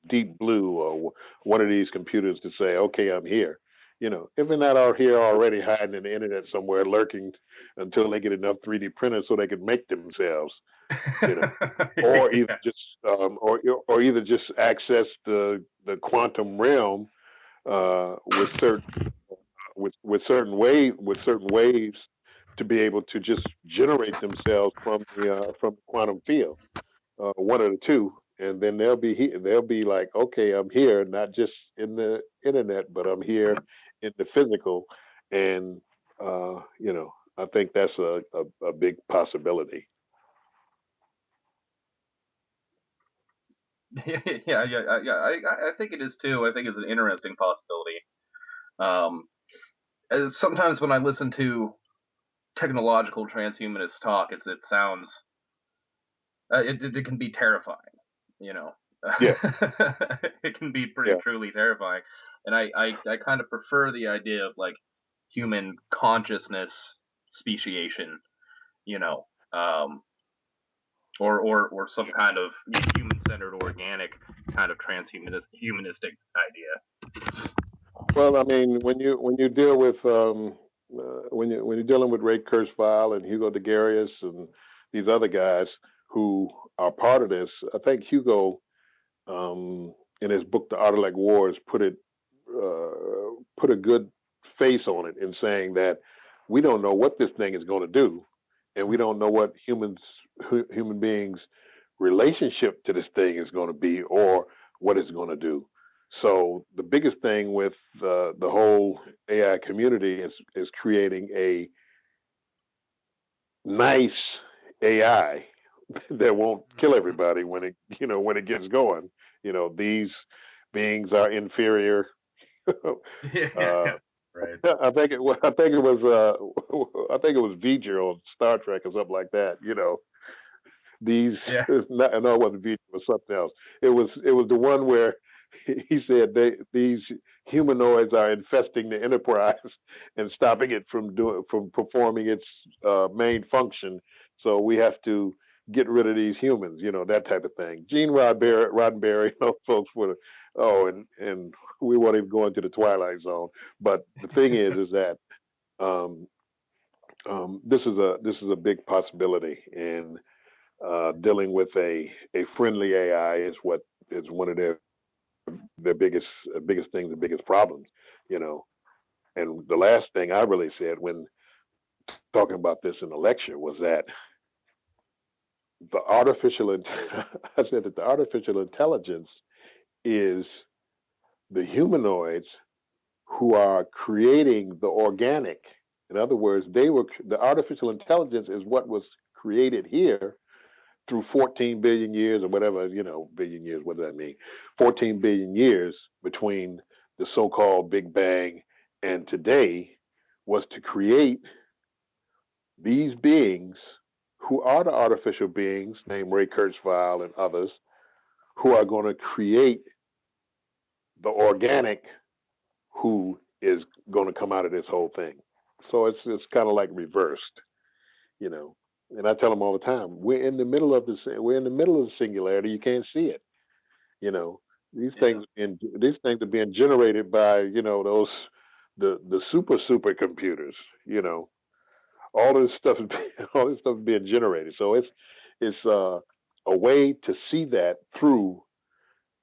deep blue, or one of these computers to say, okay, I'm here. If they're not out here already hiding in the internet somewhere, lurking until they get enough 3D printers so they can make themselves, or either just or either just access the quantum realm with certain waves to be able to just generate themselves from the quantum field, one of the two, and then they'll be like, okay, I'm here, not just in the internet, but I'm here in the physical, and I think that's a big possibility. Yeah. I think it is too. I think it's an interesting possibility. Sometimes when I listen to technological transhumanist talk, it sounds it can be terrifying. Yeah. It can be pretty truly terrifying, and I kind of prefer the idea of like human consciousness speciation, or some kind of human-centered, organic kind of humanistic idea. Well, I mean, when you deal with when you're dealing with Ray Kurzweil and Hugo de Garis and these other guys who are part of this, I think Hugo, in his book The Art Wars, put a good face on it in saying that we don't know what this thing is going to do, and we don't know what human beings' relationship to this thing is going to be, or what it's going to do. So the biggest thing with the whole AI community is creating a nice AI that won't kill everybody when it gets going. These beings are inferior. right. I think it was. I think it was. I think it was V'ger on Star Trek or something like that. These. Yeah. Not, no, it wasn't V'ger. It was something else. It was the one where he said these humanoids are infesting the Enterprise and stopping it from performing its main function. So we have to get rid of these humans. That type of thing. Gene Roddenberry, folks would. And we won't even go into the Twilight Zone. But the thing is that um, this is a big possibility, and dealing with a friendly AI is one of their biggest things, the biggest problems, you know. And the last thing I really said when talking about this in the lecture was that the artificial, I said that the artificial intelligence is the humanoids who are creating the organic. In other words, the artificial intelligence is what was created here through 14 billion years or whatever, billion years, what does that mean? 14 billion years between the so-called Big Bang and today was to create these beings who are the artificial beings named Ray Kurzweil and others who are going to create the organic who is going to come out of this whole thing. So it's kind of like reversed, you know. And I tell them all the time, we're in the middle of the singularity. You can't see it, you know. Yeah. These things are being generated by those the super computers, all this stuff is all this stuff is being generated. So it's a way to see that through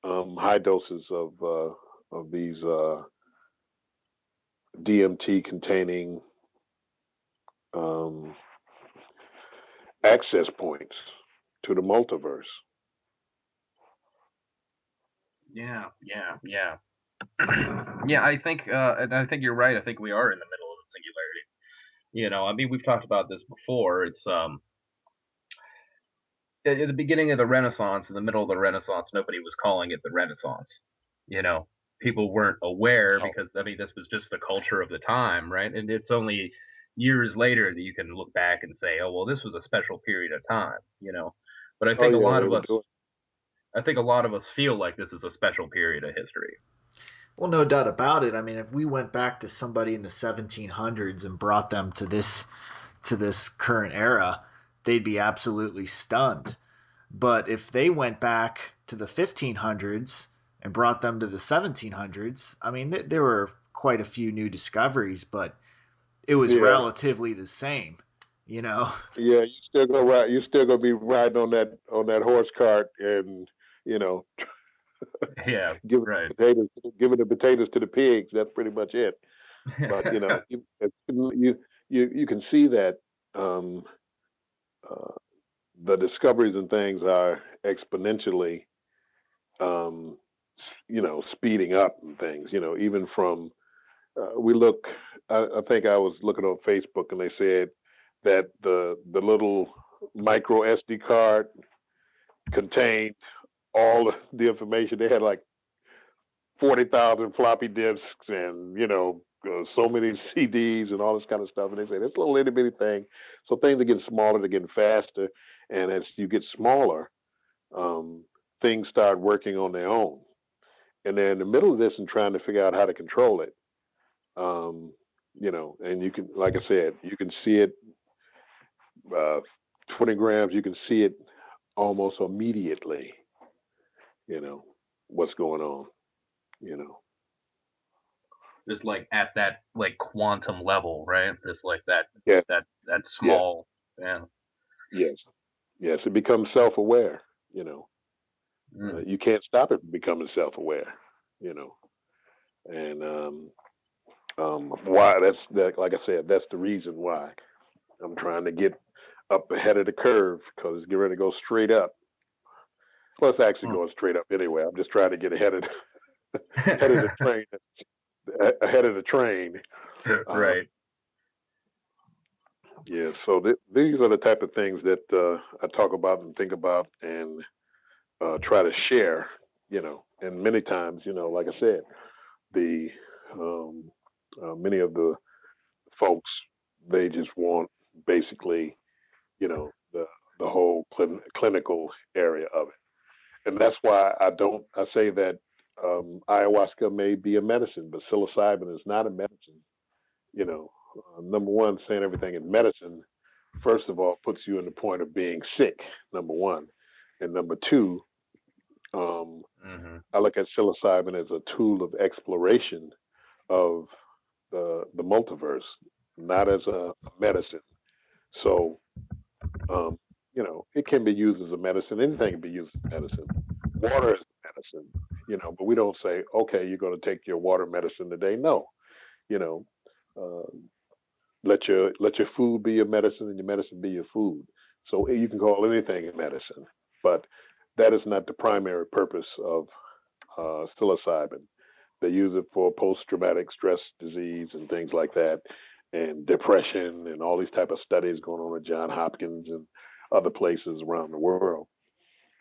high doses of these DMT containing um, access points to the multiverse. Yeah. Yeah. Yeah. Yeah. And I think you're right. I think we are in the middle of the singularity. I mean, we've talked about this before. It's at the beginning of the Renaissance, in the middle of the Renaissance, nobody was calling it the Renaissance. You know, people weren't aware Oh, because I mean, this was just the culture of the time, right? And it's only years later that you can look back and say, oh, well, this was a special period of time. But oh yeah, they were doing. I think a lot of us feel like this is a special period of history. Well, no doubt about it. I mean, if we went back to somebody in the 1700s and brought them to this current era, they'd be absolutely stunned. But if they went back to the 1500s and brought them to the 1700s, I mean, there were quite a few new discoveries, but it was Yeah, relatively the same, you know. yeah. You still go ride. You still gonna be riding on that horse cart and you know Yeah, giving right. giving the potatoes to the pigs. That's pretty much it. But you can see that um, uh, the discoveries and things are exponentially um, speeding up and things. Even from we look. I think I was looking on Facebook and they said that the little micro SD card contained all the information. They had like 40,000 floppy disks and so many CDs and all this kind of stuff. And they say this little itty bitty thing. So things are getting smaller, they're getting faster, and as you get smaller, um, things start working on their own. And they're in the middle of this and trying to figure out how to control it. Um, and you can, like I said, you can see it. Uh, 20 grams, you can see it almost immediately. You know what's going on. You know. Just like at that like quantum level, right? Just like Yeah. that Yeah. small. Yeah. Yes. Yes. It becomes self-aware. You know. Mm. You can't stop it from becoming self-aware. You know. And why? That's that. Like I said, that's the reason why I'm trying to get up ahead of the curve because it's getting ready to go straight up. Well, it's actually Mm. going straight up anyway. I'm just trying to get ahead of ahead of the train. Ahead of the train. Uh, Right. yeah. So these are the type of things that I talk about and think about and try to share. And many times, like I said, the um, Many of the folks, they just want basically, the whole clinical area of it, and that's why I say that ayahuasca may be a medicine, but psilocybin is not a medicine. Number one, saying everything is medicine, first of all, puts you in the point of being sick. Number one, and number two, um, Mm-hmm. I look at psilocybin as a tool of exploration of the multiverse, not as a medicine. So, um, it can be used as a medicine. Anything can be used as medicine. Water is medicine, but we don't say, okay, you're going to take your water medicine today. No, you know, uh, let your food be your medicine and your medicine be your food. So you can call anything a medicine, but that is not the primary purpose of psilocybin. They use it for post-traumatic stress disease and things like that, and depression, and all these type of studies going on at John Hopkins and other places around the world.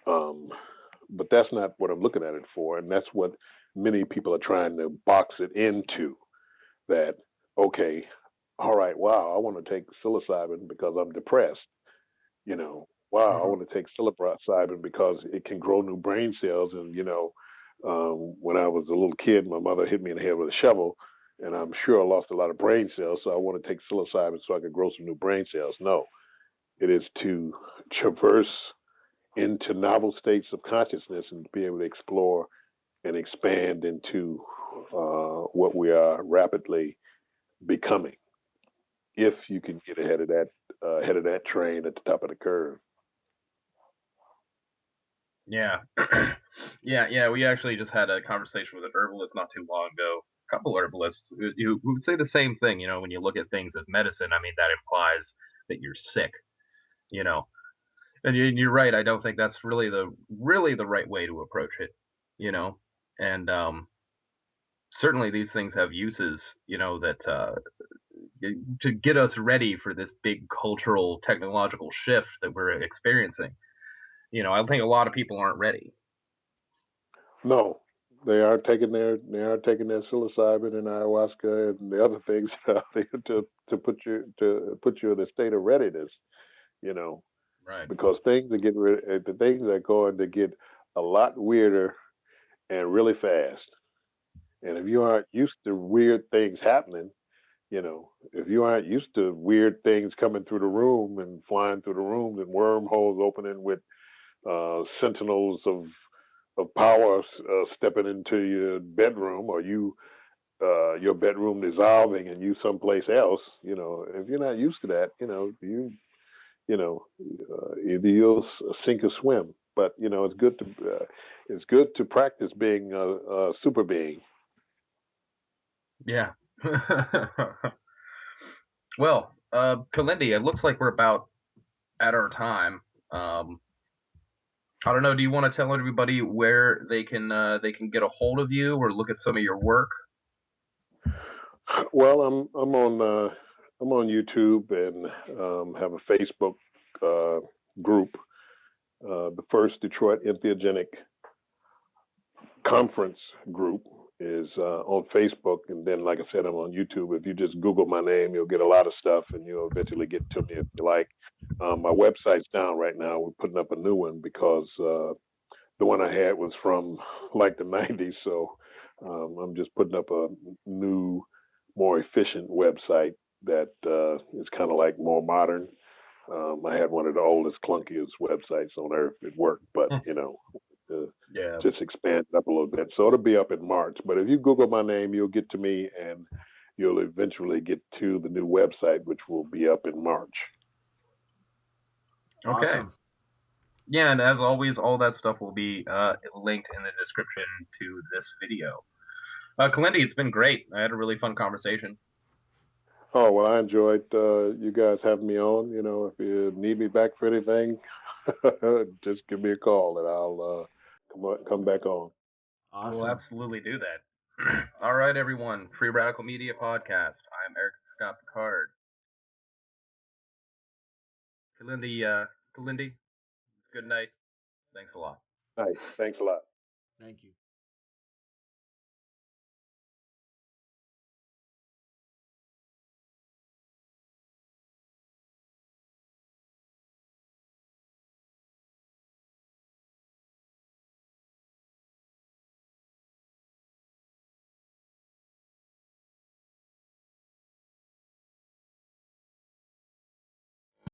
Um, but that's not what I'm looking at it for, and that's what many people are trying to box it into. That, okay, all right, wow, I want to take psilocybin because I'm depressed. Wow, I Mm-hmm. want to take psilocybin because it can grow new brain cells. And when I was a little kid, my mother hit me in the head with a shovel, and I'm sure I lost a lot of brain cells. So I want to take psilocybin so I could grow some new brain cells. No, it is to traverse into novel states of consciousness and be able to explore and expand into what we are rapidly becoming. If you can get ahead of that train at the top of the curve. Yeah. Yeah. We actually just had a conversation with an herbalist not too long ago. A couple herbalists who would say the same thing. When you look at things as medicine, I mean, that implies that you're sick. You know, and you're right. I don't think that's really the right way to approach it. You know, and certainly these things have uses. That to get us ready for this big cultural technological shift that we're experiencing. I think a lot of people aren't ready. No, they are taking their psilocybin and ayahuasca and the other things to put you in a state of readiness. You know, Right. because the things are going to get a lot weirder and really fast. And if you aren't used to weird things happening, if you aren't used to weird things coming through the room and flying through the room and wormholes opening with sentinels of power stepping into your bedroom, or your bedroom dissolving and you someplace else. If you're not used to that, you know either you'll sink or swim. But it's good to practice being a super being. Yeah. Well, Kalindi, it looks like we're about at our time. Um, I don't know. Do you want to tell everybody where they can get a hold of you or look at some of your work? Well, I'm on YouTube and have a Facebook group, the First Detroit Entheogenic Conference group is on Facebook, and then, like I said, I'm on YouTube. If you just Google my name, you'll get a lot of stuff, and you'll eventually get to me if you like. My website's down right now. We're putting up a new one because the one I had was from like the '90s, so I'm just putting up a new, more efficient website that is kind of like more modern. I had one of the oldest, clunkiest websites on earth. It worked, but uh, Yeah. just expand it up a little bit. So it'll be up in March. But if you Google my name, you'll get to me, and you'll eventually get to the new website, which will be up in March. Okay. Awesome. Yeah, and as always, all that stuff will be linked in the description to this video. Kalindi, it's been great. I had a really fun conversation. Oh, well, I enjoyed you guys having me on. If you need me back for anything, just give me a call and I'll come back on. We'll Awesome. absolutely do that. All right, everyone. Free Radical Media Podcast. I'm Eric Scott Picard. Kalindi, good night. Thanks a lot. Nice. Thanks a lot. Thank you.